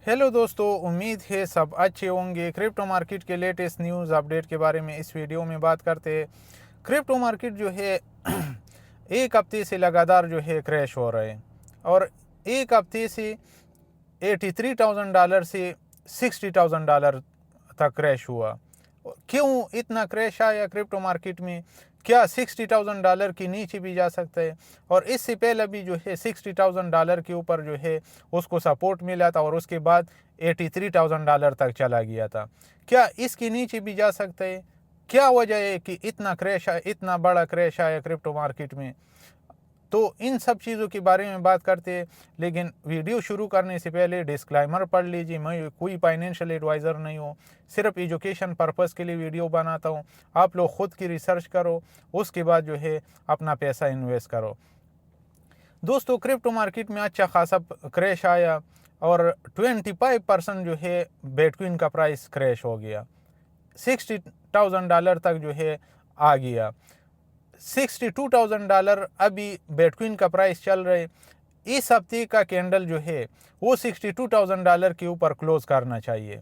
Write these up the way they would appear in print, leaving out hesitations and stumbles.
Hello दोस्तों, उम्मीद है सब अच्छे होंगे। क्रिप्टो मार्केट के लेटेस्ट न्यूज़ अपडेट के बारे में इस वीडियो में बात करते हैं। क्रिप्टो मार्केट जो है एक हफ्ते से लगातार जो है क्रैश हो रहा है और एक हफ्ते से $83,000 से $60,000 तक क्रैश हुआ। क्यों इतना क्रैश आया क्रिप्टो मार्केट में? क्या $60,000 के नीचे भी जा सकता है? और इससे पहले भी जो है $60,000 के ऊपर जो है उसको सपोर्ट मिला था और उसके बाद $83,000 तक चला गया था। क्या इसके नीचे भी जा सकता है? क्या वजह है कि इतना क्रैश आया, इतना बड़ा क्रैश आया क्रिप्टो मार्केट में? तो इन सब चीज़ों के बारे में बात करते हैं, लेकिन वीडियो शुरू करने से पहले डिस्क्लेमर पढ़ लीजिए। मैं कोई फाइनेंशियल एडवाइज़र नहीं हूँ, सिर्फ एजुकेशन पर्पज़ के लिए वीडियो बनाता हूँ। आप लोग खुद की रिसर्च करो, उसके बाद जो है अपना पैसा इन्वेस्ट करो। दोस्तों, क्रिप्टो मार्केट में अच्छा खासा क्रैश आया और 25% जो है बिटकॉइन का प्राइस क्रैश हो गया, $60,000 तक जो है आ गया। $62,000 अभी बिटकॉइन का प्राइस चल रहा है। इस हफ्ते का कैंडल जो है वो $62,000 के ऊपर क्लोज करना चाहिए।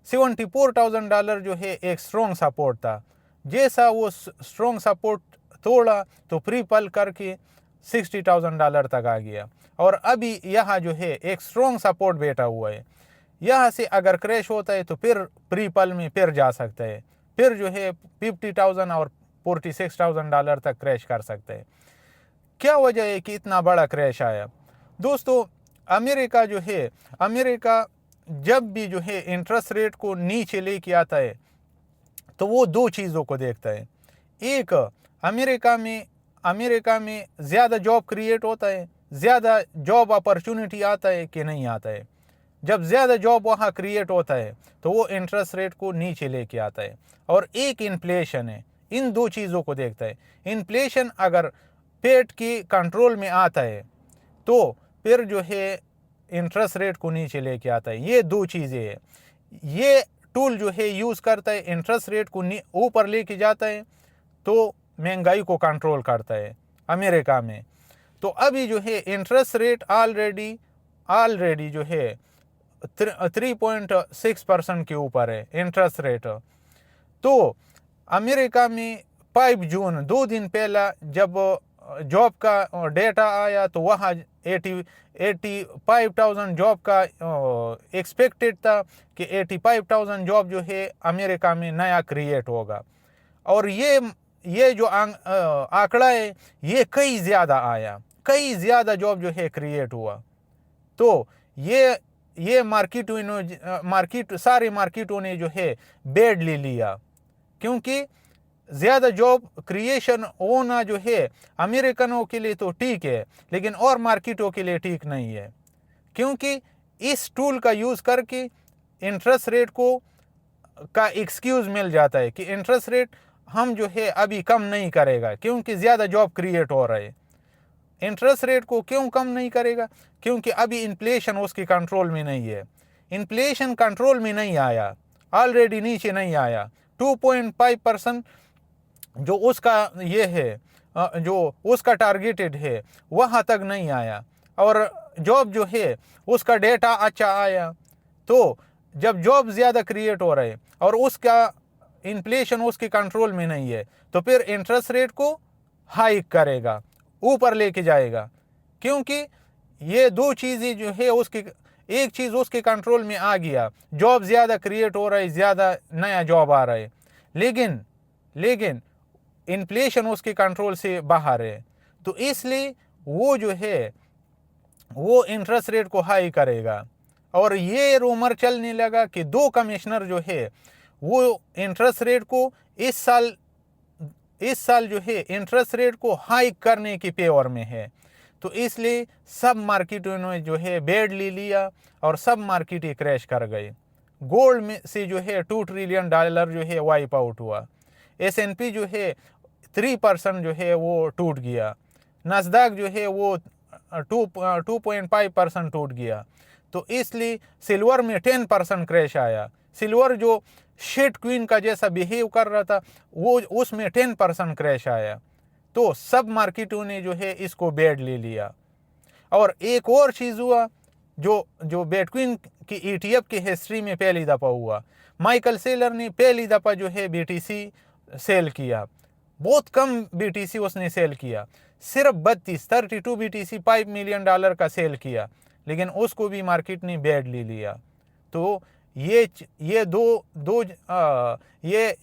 $74,000 जो है एक स्ट्रॉन्ग सपोर्ट था। जैसा वो स्ट्रॉन्ग सपोर्ट तोड़ा तो प्री पल करके $60,000 तक आ गया और अभी यहाँ जो है एक स्ट्रॉन्ग सपोर्ट बैठा हुआ है। यहाँ से अगर क्रैश होता है तो फिर प्री पल में फिर जा सकता है, फिर जो है 50,000 और $46,000 तक क्रैश कर सकता है। क्या वजह है कि इतना बड़ा क्रैश आया? दोस्तों, अमेरिका जो है, अमेरिका जब भी जो है इंटरेस्ट रेट को नीचे लेके आता है तो वो दो चीज़ों को देखता है। एक, अमेरिका में ज़्यादा जॉब क्रिएट होता है, ज़्यादा जॉब अपॉर्चुनिटी आता है कि नहीं आता है। जब ज़्यादा जॉब वहाँ क्रिएट होता है तो वो इंटरेस्ट रेट को नीचे लेके आता है। और एक इन्फ्लेशन है, इन दो चीज़ों को देखता है। इन्फ्लेशन अगर पेट की कंट्रोल में आता है तो फिर जो है इंटरेस्ट रेट को नीचे लेके आता है। ये दो चीज़ें हैं। ये टूल जो है यूज़ करता है, इंटरेस्ट रेट को ऊपर लेके जाता है तो महंगाई को कंट्रोल करता है अमेरिका में। तो अभी जो है इंटरेस्ट रेट ऑलरेडी जो है 3.6% के ऊपर है इंटरेस्ट रेट। तो अमेरिका में 5 जून 2 दिन पहला जब जॉब का डेटा आया तो वहाँ 85,000 जॉब का एक्सपेक्टेड था कि 85,000 जॉब जो है अमेरिका में नया क्रिएट होगा। और ये जो आंकड़ा है ये कई ज़्यादा आया, कई ज़्यादा जॉब जो है क्रिएट हुआ। तो ये सारे मार्केटों ने जो है बेड ले लिया, क्योंकि ज़्यादा जॉब क्रिएशन होना जो है अमेरिकनों के लिए तो ठीक है, लेकिन और मार्केटों के लिए ठीक नहीं है। क्योंकि इस टूल का यूज़ करके इंटरेस्ट रेट का एक्सक्यूज़ मिल जाता है कि इंटरेस्ट रेट हम जो है अभी कम नहीं करेगा क्योंकि ज़्यादा जॉब क्रिएट हो रहा है। इंटरेस्ट रेट को क्यों कम नहीं करेगा? क्योंकि अभी इन्फ्लेशन उसके कंट्रोल में नहीं है। इन्फ्लेशन कंट्रोल में नहीं आया, ऑलरेडी नीचे नहीं आया। 2.5% जो उसका ये है, जो उसका टारगेटेड है, वहाँ तक नहीं आया। और जॉब जो है उसका डेटा अच्छा आया। तो जब जॉब ज़्यादा क्रिएट हो रहा है और उसका इन्फ्लेशन उसके कंट्रोल में नहीं है तो फिर इंटरेस्ट रेट को हाइक करेगा, ऊपर लेके जाएगा। क्योंकि ये दो चीज़ें जो है उसकी, एक चीज़ उसके कंट्रोल में आ गया, जॉब ज़्यादा क्रिएट हो रहा है, ज़्यादा नया जॉब आ रहा है, लेकिन इन्फ्लेशन उसके कंट्रोल से बाहर है। तो इसलिए वो जो है वो इंटरेस्ट रेट को हाई करेगा। और ये रूमर चलने लगा कि दो कमिश्नर जो है वो इंटरेस्ट रेट को इस साल जो है इंटरेस्ट रेट को हाइक करने की फेवर में है। तो इसलिए सब मार्केटों ने जो है बेड ले लिया और सब मार्केटें क्रैश कर गए। गोल्ड में से जो है $2 ट्रिलियन जो है वाइप आउट हुआ। S&P जो है 3% जो है वो टूट गया। नस्दक जो है वो 2.5% टूट गया। तो इसलिए सिल्वर में 10% क्रैश आया। सिल्वर जो शिट क्वीन का जैसा बिहेव कर रहा था वो उसमें 10% क्रैश आया। तो सब मार्केटों ने जो है इसको बेड ले लिया। और एक और चीज़ हुआ, जो जो बिटकॉइन की ETF की हिस्ट्री में पहली दफ़ा हुआ। माइकल सेलर ने पहली दफ़ा जो है BTC सेल किया, बहुत कम BTC उसने सेल किया, सिर्फ 32 BTC $5 मिलियन का सेल किया, लेकिन उसको भी मार्केट ने बैडली लिया। तो ये ये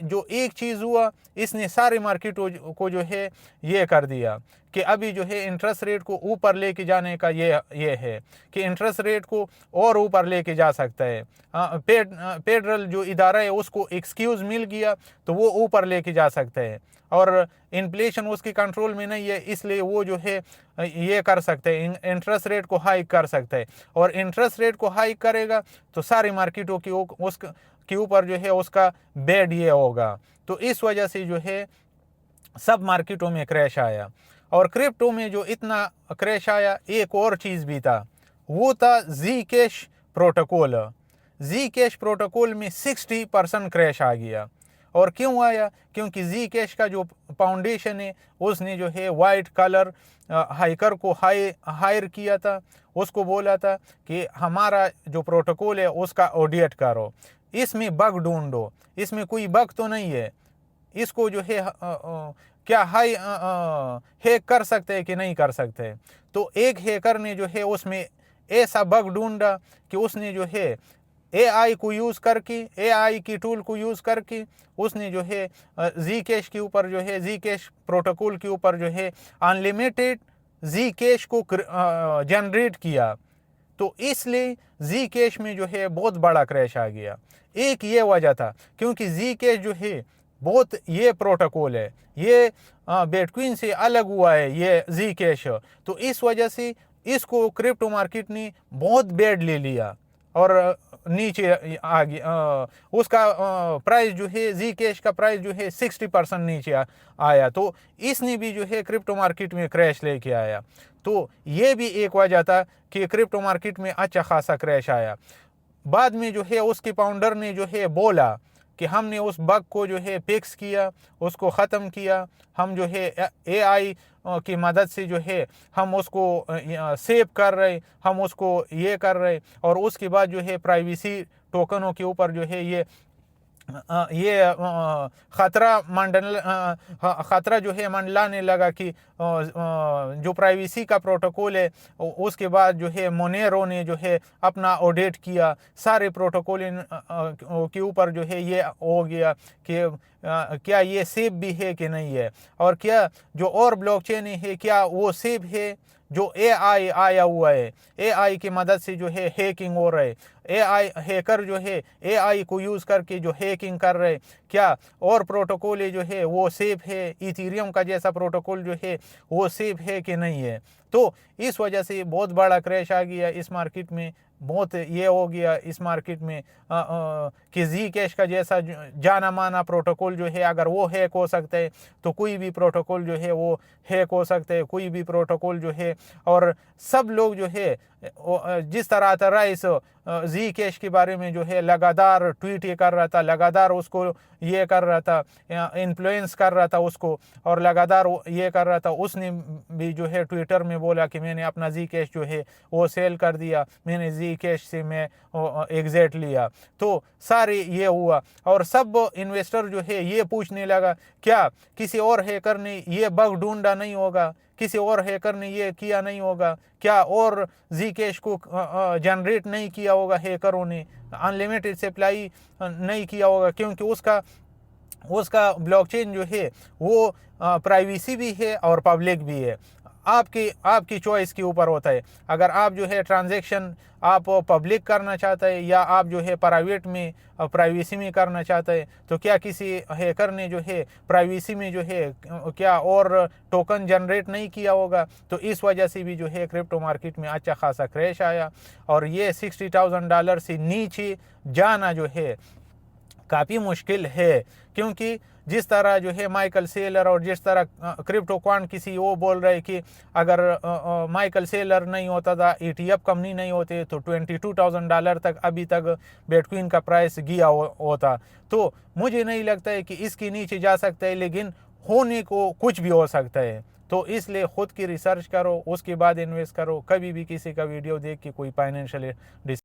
जो एक चीज़ हुआ, इसने सारे मार्केट को जो है ये कर दिया कि अभी जो है इंटरेस्ट रेट को ऊपर लेके जाने का ये है कि इंटरेस्ट रेट को और ऊपर लेके जा सकता है। फेडरल जो इदारा है उसको एक्सक्यूज़ मिल गया तो वो ऊपर लेके जा सकता है, और इन्फ्लेशन उसकी कंट्रोल में नहीं है, इसलिए वो जो है ये कर सकते हैं, इंटरेस्ट रेट को हाइक कर सकते हैं। और इंटरेस्ट रेट को हाइक करेगा तो सारी मार्केटों के ऊपर जो है उसका बेड ये होगा। तो इस वजह से जो है सब मार्केटों में क्रैश आया। और क्रिप्टो में जो इतना क्रैश आया, एक और चीज़ भी था, वो था Zcash प्रोटोकॉल। Zcash प्रोटोकॉल में 60% क्रैश आ गया। और क्यों आया? क्योंकि Zcash का जो फाउंडेशन है उसने जो है वाइट कलर हैकर को हायर किया था, उसको बोला था कि हमारा जो प्रोटोकॉल है उसका ऑडिट करो, इसमें बग ढूंढो, इसमें कोई बग तो नहीं है, इसको जो है क्या हैक कर सकते हैं कि नहीं कर सकते। तो एक हैकर ने जो है उसमें ऐसा बग ढूंढा कि उसने जो है AI को यूज़ करके, AI की टूल को यूज़ करके उसने जो है Zcash के ऊपर जो है Zcash प्रोटोकॉल के ऊपर जो है अनलिमिटेड Zcash को जनरेट किया। तो इसलिए Zcash में जो है बहुत बड़ा क्रैश आ गया। एक ये वजह था क्योंकि Zcash जो है बहुत ये प्रोटोकॉल है, ये बिटकॉइन से अलग हुआ है ये Zcash, तो इस वजह से इसको क्रिप्टो मार्केट ने बहुत बैड ले लिया और नीचे आ गया। उसका प्राइस जो है Zcash का प्राइस जो है 60% नीचे आया। तो इसने भी जो है क्रिप्टो मार्केट में क्रैश लेके आया। तो ये भी एक वजह था कि क्रिप्टो मार्केट में अच्छा खासा क्रैश आया। बाद में जो है उसके फाउंडर ने जो है बोला कि हमने उस बग को जो है फिक्स किया, उसको ख़त्म किया, हम जो है AI की मदद से जो है हम उसको सेव कर रहे, हम उसको ये कर रहे। और उसके बाद जो है प्राइवेसी टोकनों के ऊपर जो है ये खतरा जो है मंडलाने लगा कि जो प्राइवेसी का प्रोटोकॉल है, उसके बाद जो है मोनेरो ने जो है अपना ऑडिट किया, सारे प्रोटोकॉल के ऊपर जो है ये हो गया कि क्या ये सेफ भी है कि नहीं है, और क्या जो और ब्लॉकचेन है क्या वो सेफ है। जो AI आया हुआ है, AI की मदद से जो है हैकिंग हो रहा है, AI हैकर जो है AI को यूज़ करके जो हैकिंग कर रहे, क्या और प्रोटोकॉल जो है वो सेफ है, इथेरियम का जैसा प्रोटोकॉल जो है वो सेफ है कि नहीं है। तो इस वजह से बहुत बड़ा क्रैश आ गया इस मार्केट में, बहुत ये हो गया इस मार्केट में कि Zcash का जैसा जाना माना प्रोटोकॉल जो है अगर वो हैक हो सकता है तो कोई भी प्रोटोकॉल जो है वो हैक हो सकता है, कोई भी प्रोटोकॉल जो है। और सब लोग जो है जिस तरह था राइस Zcash के बारे में जो है लगातार ट्वीट ये कर रहा था, लगातार उसको ये कर रहा था, इन्फ्लुएंस कर रहा था उसको, और लगातार ये कर रहा था। उसने भी जो है ट्विटर में बोला कि मैंने अपना Zcash जो है वो सेल कर दिया, मैंने Zcash से मैं एग्जिट लिया। तो सारे ये हुआ और सब इन्वेस्टर जो है ये पूछने लगा क्या किसी और हैकर ने ये बग ढूंढा नहीं होगा, किसी और हैकर ने ये किया नहीं होगा, क्या और Zcash को जनरेट नहीं किया होगा हैकरों ने, अनलिमिटेड सप्लाई नहीं किया होगा, क्योंकि उसका ब्लॉकचेन जो है वो प्राइवेसी भी है और पब्लिक भी है। आपकी चॉइस के ऊपर होता है। अगर आप जो है ट्रांजैक्शन आप पब्लिक करना चाहते हैं या आप जो है प्राइवेट में प्राइवेसी में करना चाहते हैं, तो क्या किसी हैकर ने जो है प्राइवेसी में जो है क्या और टोकन जनरेट नहीं किया होगा। तो इस वजह से भी जो है क्रिप्टो मार्केट में अच्छा खासा क्रैश आया और ये $60,000 से नीचे जाना जो है काफ़ी मुश्किल है, क्योंकि जिस तरह जो है माइकल सेलर और जिस तरह क्रिप्टो क्वांट किसी वो बोल रहे कि अगर माइकल सेलर नहीं होता था, ETF कंपनी नहीं होते तो $22,000 तक अभी तक बिटकॉइन का प्राइस गया होता। तो मुझे नहीं लगता है कि इसके नीचे जा सकता है, लेकिन होने को कुछ भी हो सकता है। तो इसलिए ख़ुद की रिसर्च करो, उसके बाद इन्वेस्ट करो। कभी भी किसी का वीडियो देख के कोई फाइनेंशियल